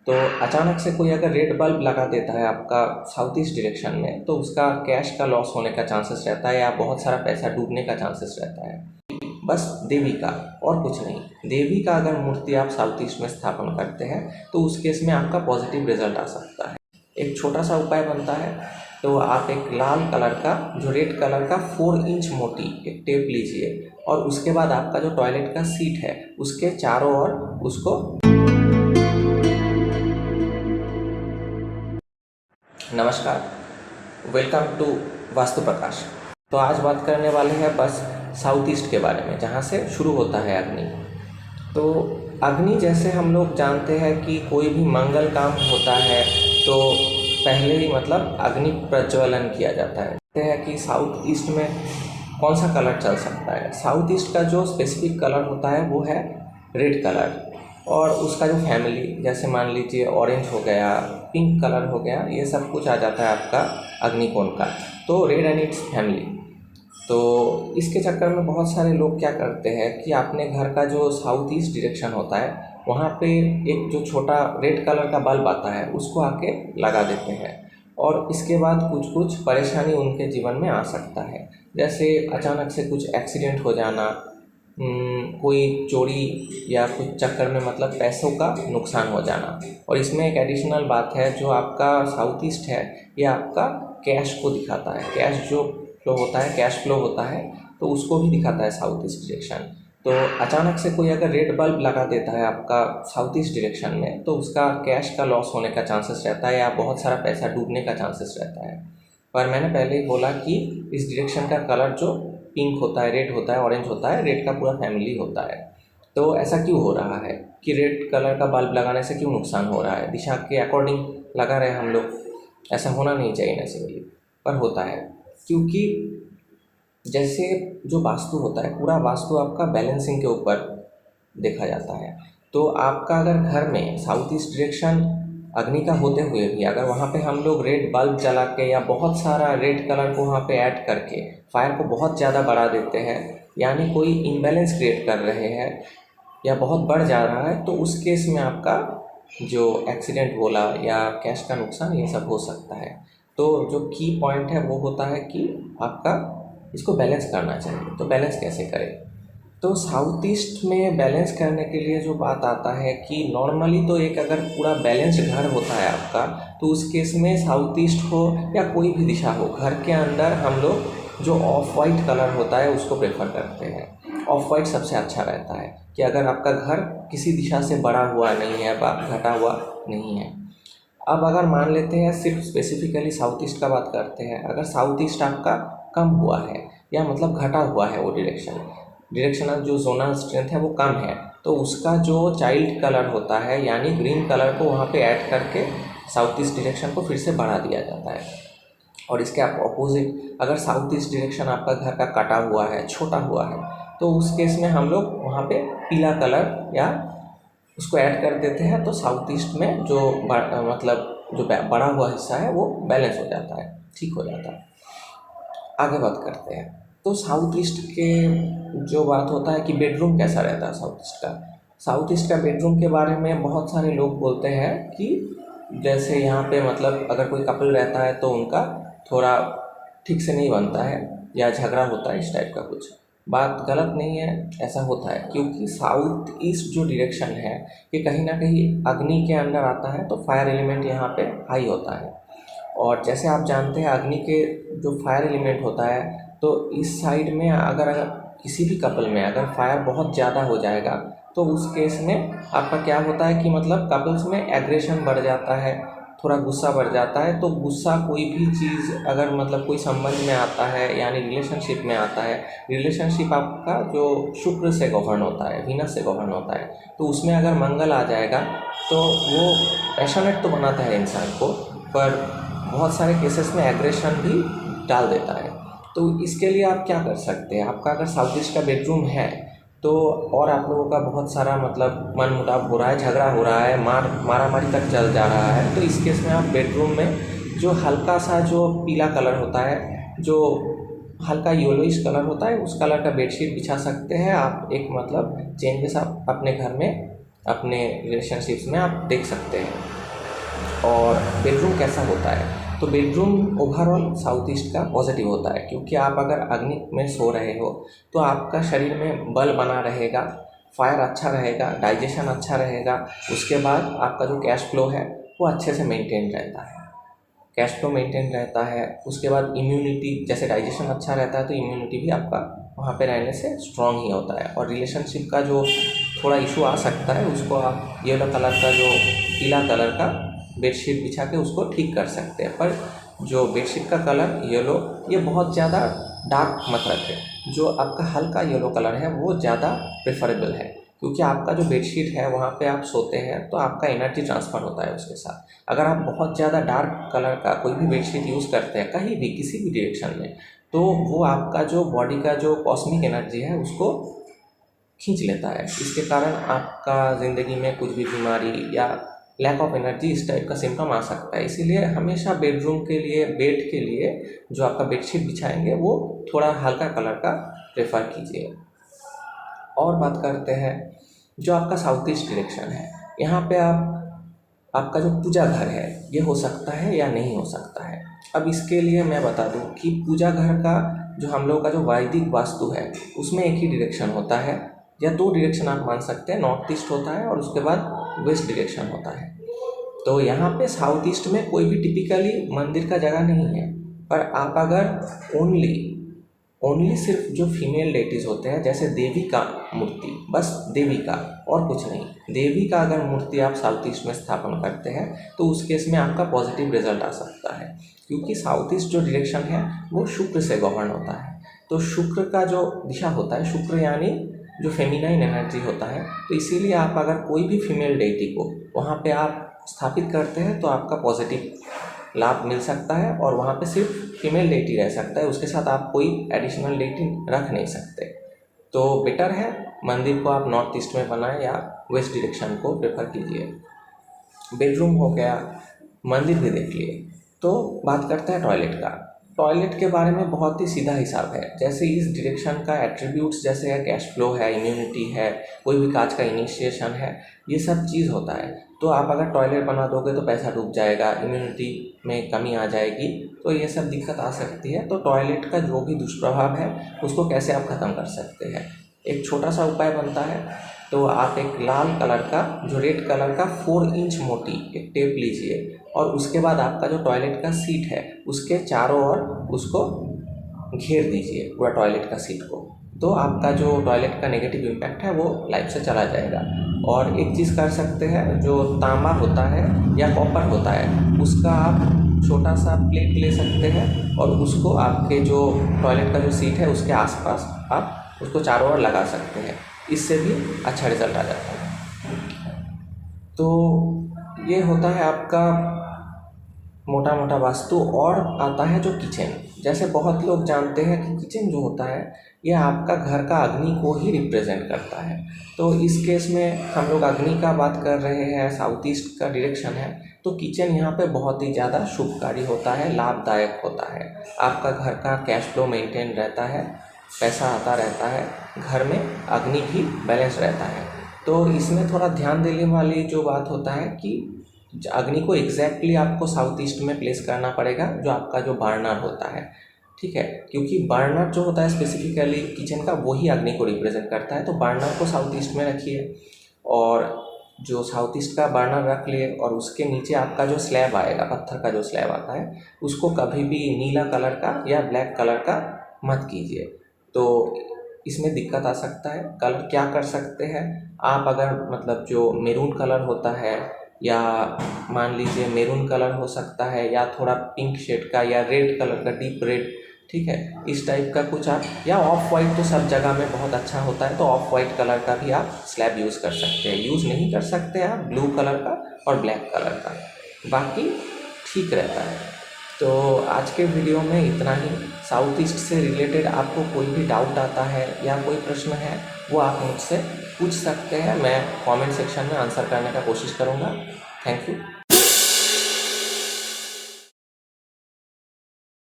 तो अचानक से कोई अगर रेड बल्ब लगा देता है आपका साउथ ईस्ट डायरेक्शन में, तो उसका कैश का लॉस होने का चांसेस रहता है या बहुत सारा पैसा डूबने का चांसेस रहता है। बस देवी का और कुछ नहीं, देवी का अगर मूर्ति आप साउथ ईस्ट में स्थापन करते हैं तो उस केस में आपका पॉजिटिव रिजल्ट आ सकता है। एक छोटा सा उपाय बनता है, तो आप एक लाल कलर का, जो रेड कलर का 4 इंच मोटी एक टेप लीजिए और उसके बाद आपका जो टॉयलेट का सीट है उसके चारों ओर उसको। नमस्कार, वेलकम टू वास्तु प्रकाश। तो आज बात करने वाले हैं बस साउथ ईस्ट के बारे में, जहाँ से शुरू होता है अग्नि। तो अग्नि जैसे हम लोग जानते हैं कि कोई भी मंगल काम होता है तो पहले ही मतलब अग्नि प्रज्वलन किया जाता है। कहते हैं कि साउथ ईस्ट में कौन सा कलर चल सकता है। साउथ ईस्ट का जो स्पेसिफिक कलर होता है वो है रेड कलर, और उसका जो फैमिली, जैसे मान लीजिए ऑरेंज हो गया, पिंक कलर हो गया, ये सब कुछ आ जाता है आपका अग्निकोण का। तो रेड एंड इट्स फैमिली। तो इसके चक्कर में बहुत सारे लोग क्या करते हैं कि अपने घर का जो साउथ ईस्ट डायरेक्शन होता है वहाँ पे एक जो छोटा रेड कलर का बल्ब आता है उसको आके लगा देते हैं, और इसके बाद कुछ कुछ परेशानी उनके जीवन में आ सकता है। जैसे अचानक से कुछ एक्सीडेंट हो जाना, कोई चोरी या कुछ चक्कर में मतलब पैसों का नुकसान हो जाना। और इसमें एक एडिशनल बात है, जो आपका साउथ ईस्ट है ये आपका कैश को दिखाता है। कैश जो फ्लो होता है, कैश फ्लो होता है, तो उसको भी दिखाता है साउथ ईस्ट डायरेक्शन। तो अचानक से कोई अगर रेड बल्ब लगा देता है आपका साउथ ईस्ट डायरेक्शन में, तो उसका कैश का लॉस होने का चांसेस रहता है या बहुत सारा पैसा डूबने का चांसेस रहता है। पर मैंने पहले ही बोला कि इस डायरेक्शन का कलर जो पिंक होता है, रेड होता है, ऑरेंज होता है, रेड का पूरा फैमिली होता है। तो ऐसा क्यों हो रहा है कि रेड कलर का बल्ब लगाने से क्यों नुकसान हो रहा है? दिशा के अकॉर्डिंग लगा रहे हैं हम लोग, ऐसा होना नहीं चाहिए नेचुरली, पर होता है। क्योंकि जैसे जो वास्तु होता है, पूरा वास्तु आपका बैलेंसिंग के ऊपर देखा जाता है। तो आपका अगर घर में साउथ ईस्ट डायरेक्शन अग्नि का होते हुए भी अगर वहाँ पे हम लोग रेड बल्ब जला के या बहुत सारा रेड कलर को वहाँ पे ऐड करके फायर को बहुत ज़्यादा बढ़ा देते हैं, यानी कोई इम्बैलेंस क्रिएट कर रहे हैं या बहुत बढ़ जा रहा है, तो उस केस में आपका जो एक्सीडेंट बोला या कैश का नुकसान, ये सब हो सकता है। तो जो की पॉइंट है वो होता है कि आपका इसको बैलेंस करना चाहिए। तो बैलेंस कैसे करें? तो साउथ ईस्ट में बैलेंस करने के लिए जो बात आता है कि नॉर्मली तो एक अगर पूरा बैलेंस्ड घर होता है आपका, तो उस केस में साउथ ईस्ट हो या कोई भी दिशा हो, घर के अंदर हम लोग जो ऑफ वाइट कलर होता है उसको प्रेफर करते हैं। ऑफ वाइट सबसे अच्छा रहता है कि अगर आपका घर किसी दिशा से बढ़ा हुआ नहीं है, घटा हुआ नहीं है। अब अगर मान लेते हैं, सिर्फ स्पेसिफिकली साउथ ईस्ट का बात करते हैं, अगर साउथ ईस्ट आपका कम हुआ है या मतलब घटा हुआ है, वो डायरेक्शनल जो जोनल स्ट्रेंथ है वो कम है, तो उसका जो चाइल्ड कलर होता है यानी ग्रीन कलर को वहाँ पे ऐड करके साउथ ईस्ट डायरेक्शन को फिर से बढ़ा दिया जाता है। और इसके अपोजिट अगर साउथ ईस्ट डायरेक्शन आपका घर का कटा हुआ है, छोटा हुआ है, तो उस केस में हम लोग वहाँ पे पीला कलर या उसको ऐड कर देते हैं, तो साउथ ईस्ट में जो मतलब जो बड़ा हुआ हिस्सा है वो बैलेंस हो जाता है, ठीक हो जाता है। आगे बात करते हैं। तो साउथ ईस्ट के जो बात होता है कि बेडरूम कैसा रहता है साउथ ईस्ट का बेडरूम के बारे में बहुत सारे लोग बोलते हैं कि जैसे यहाँ पे मतलब अगर कोई कपल रहता है तो उनका थोड़ा ठीक से नहीं बनता है या झगड़ा होता है, इस टाइप का कुछ। बात गलत नहीं है, ऐसा होता है क्योंकि साउथ ईस्ट जो डायरेक्शन है ये कहीं ना कहीं अग्नि के अंदर आता है, तो फायर एलिमेंट यहाँ पे हाई होता है। और जैसे आप जानते हैं अग्नि के जो फायर एलिमेंट होता है, तो इस साइड में अगर किसी भी कपल में अगर फायर बहुत ज़्यादा हो जाएगा, तो उस केस में आपका क्या होता है कि मतलब कपल्स में एग्रेशन बढ़ जाता है, थोड़ा गुस्सा बढ़ जाता है। तो गुस्सा कोई भी चीज़ अगर मतलब कोई संबंध में आता है यानी रिलेशनशिप में आता है, रिलेशनशिप आपका जो शुक्र से गवर्न होता है, वीनस से गवर्न होता है, तो उसमें अगर मंगल आ जाएगा तो वो पैशनेट तो बनाता है इंसान को, पर बहुत सारे केसेस में एग्रेशन भी डाल देता है। तो इसके लिए आप क्या कर सकते हैं? आपका अगर साउथ ईस्ट का बेडरूम है तो और आप लोगों का बहुत सारा मतलब मन मुटाव हो रहा है, झगड़ा हो रहा है, मारामारी तक चल जा रहा है, तो इस केस में आप बेडरूम में जो हल्का सा जो पीला कलर होता है, जो हल्का येलोइश कलर होता है, उस कलर का बेडशीट बिछा सकते हैं आप। एक मतलब चेंजेस आप अपने घर में, अपने रिलेशनशिप्स में आप देख सकते हैं। और बेडरूम कैसा होता है, तो बेडरूम ओवरऑल साउथ ईस्ट का पॉजिटिव होता है, क्योंकि आप अगर अग्नि में सो रहे हो तो आपका शरीर में बल बना रहेगा, फायर अच्छा रहेगा, डाइजेशन अच्छा रहेगा, उसके बाद आपका जो कैश फ्लो है वो अच्छे से मेंटेन रहता है, कैश फ्लो मेंटेन रहता है। उसके बाद इम्यूनिटी, जैसे डाइजेशन अच्छा रहता है तो इम्यूनिटी भी आपका वहाँ पे रहने से स्ट्रांग ही होता है। और रिलेशनशिप का जो थोड़ा इशू आ सकता है उसको आप येलो कलर का, जो पीला कलर का बेडशीट बिछा के उसको ठीक कर सकते हैं। पर जो बेडशीट का कलर येलो, ये बहुत ज़्यादा डार्क मत रखें, जो आपका हल्का येलो कलर है वो ज़्यादा प्रेफरेबल है, क्योंकि आपका जो बेडशीट है वहाँ पे आप सोते हैं तो आपका एनर्जी ट्रांसफ़र होता है उसके साथ। अगर आप बहुत ज़्यादा डार्क कलर का कोई भी बेडशीट यूज़ करते हैं कहीं भी किसी भी डायरेक्शन में, तो वो आपका जो बॉडी का जो कॉस्मिक एनर्जी है उसको खींच लेता है। इसके कारण आपका ज़िंदगी में कुछ भी बीमारी या लैक ऑफ एनर्जी इस टाइप का सिम्टम आ सकता है। इसीलिए हमेशा बेडरूम के लिए, बेड के लिए जो आपका बेडशीट बिछाएंगे वो थोड़ा हल्का कलर का प्रेफर कीजिए। और बात करते हैं जो आपका साउथ ईस्ट डायरेक्शन है, यहाँ पे आपका जो पूजा घर है ये हो सकता है या नहीं हो सकता है। अब इसके लिए मैं बता दूं कि पूजा घर का जो हम लोग का जो वैदिक वास्तु है उसमें एक ही डायरेक्शन होता है, या दो डायरेक्शन आप मान सकते हैं, नॉर्थ ईस्ट होता है और उसके बाद वेस्ट डायरेक्शन होता है। तो यहाँ पे साउथ ईस्ट में कोई भी टिपिकली मंदिर का जगह नहीं है, पर आप अगर ओनली सिर्फ जो फीमेल डेटीज़ होते हैं, जैसे देवी का मूर्ति, बस देवी का और कुछ नहीं, देवी का अगर मूर्ति आप साउथ ईस्ट में स्थापन करते हैं तो उस केस में आपका पॉजिटिव रिजल्ट आ सकता है, क्योंकि साउथ ईस्ट जो डायरेक्शन है वो शुक्र से गवर्न होता है। तो शुक्र का जो दिशा होता है, शुक्र यानी जो फेमिनाइन एनर्जी होता है, तो इसीलिए आप अगर कोई भी फीमेल डेटी को वहाँ पे आप स्थापित करते हैं तो आपका पॉजिटिव लाभ मिल सकता है, और वहाँ पे सिर्फ फीमेल डेटी रह सकता है, उसके साथ आप कोई एडिशनल डेटी रख नहीं सकते। तो बेटर है मंदिर को आप नॉर्थ ईस्ट में बनाएं या वेस्ट डायरेक्शन को प्रेफर कीजिए। बेडरूम हो गया, मंदिर भी देख लिए, तो बात करते हैं टॉयलेट का। टॉयलेट के बारे में बहुत ही सीधा हिसाब है, जैसे इस डायरेक्शन का एट्रीब्यूट्स जैसे है कैश फ्लो है, इम्यूनिटी है, कोई भी काज का इनिशिएशन है, ये सब चीज़ होता है। तो आप अगर टॉयलेट बना दोगे तो पैसा डूब जाएगा, इम्यूनिटी में कमी आ जाएगी, तो ये सब दिक्कत आ सकती है। तो टॉयलेट का जो भी दुष्प्रभाव है उसको कैसे आप ख़त्म कर सकते हैं, एक छोटा सा उपाय बनता है। तो आप एक लाल कलर का, जो रेड कलर का 4 इंच मोटी एक टेप लीजिए, और उसके बाद आपका जो टॉयलेट का सीट है उसके चारों ओर उसको घेर दीजिए, पूरा टॉयलेट का सीट को। तो आपका जो टॉयलेट का नेगेटिव इम्पैक्ट है वो लाइफ से चला जाएगा। और एक चीज़ कर सकते हैं, जो तांबा होता है या कॉपर होता है उसका आप छोटा सा प्लेट ले सकते हैं, और उसको आपके जो टॉयलेट का जो सीट है उसके आसपास आप उसको चारों ओर लगा सकते हैं, इससे भी अच्छा रिजल्ट आ जाता है। तो ये होता है आपका मोटा मोटा वास्तु। और आता है जो किचन, जैसे बहुत लोग जानते हैं कि किचन जो होता है ये आपका घर का अग्नि को ही रिप्रेजेंट करता है। तो इस केस में हम लोग अग्नि का बात कर रहे हैं, साउथ ईस्ट का डायरेक्शन है, तो किचन यहाँ पे बहुत ही ज़्यादा शुभकारी होता है, लाभदायक होता है। आपका घर का कैश फ्लो मेंटेन रहता है, पैसा आता रहता है, घर में अग्नि भी बैलेंस रहता है। तो इसमें थोड़ा ध्यान देने वाली जो बात होता है कि अग्नि को एग्जैक्टली आपको साउथ ईस्ट में प्लेस करना पड़ेगा, जो आपका जो बर्नर होता है, ठीक है, क्योंकि बर्नर जो होता है स्पेसिफिकली किचन का वही अग्नि को रिप्रेजेंट करता है। तो बर्नर को साउथ ईस्ट में रखिए, और जो साउथ ईस्ट का बर्नर रख लिए, और उसके नीचे आपका जो स्लैब आएगा, पत्थर का जो स्लैब आता है, उसको कभी भी नीला कलर का या ब्लैक कलर का मत कीजिए, तो इसमें दिक्कत आ सकता है। कलर क्या कर सकते हैं आप, अगर मतलब जो मैरून कलर होता है, या मान लीजिए मैरून कलर हो सकता है, या थोड़ा पिंक शेड का, या रेड कलर का, डीप रेड, ठीक है, इस टाइप का कुछ आप, या ऑफ वाइट तो सब जगह में बहुत अच्छा होता है, तो ऑफ वाइट कलर का भी आप स्लैब यूज़ कर सकते हैं। यूज़ नहीं कर सकते आप ब्लू कलर का और ब्लैक कलर का, बाकी ठीक रहता है। तो आज के वीडियो में इतना ही। साउथ ईस्ट से रिलेटेड आपको कोई भी डाउट आता है या कोई प्रश्न है वो आप मुझसे पूछ सकते हैं, मैं कमेंट सेक्शन में आंसर करने का कोशिश करूँगा। Thank you.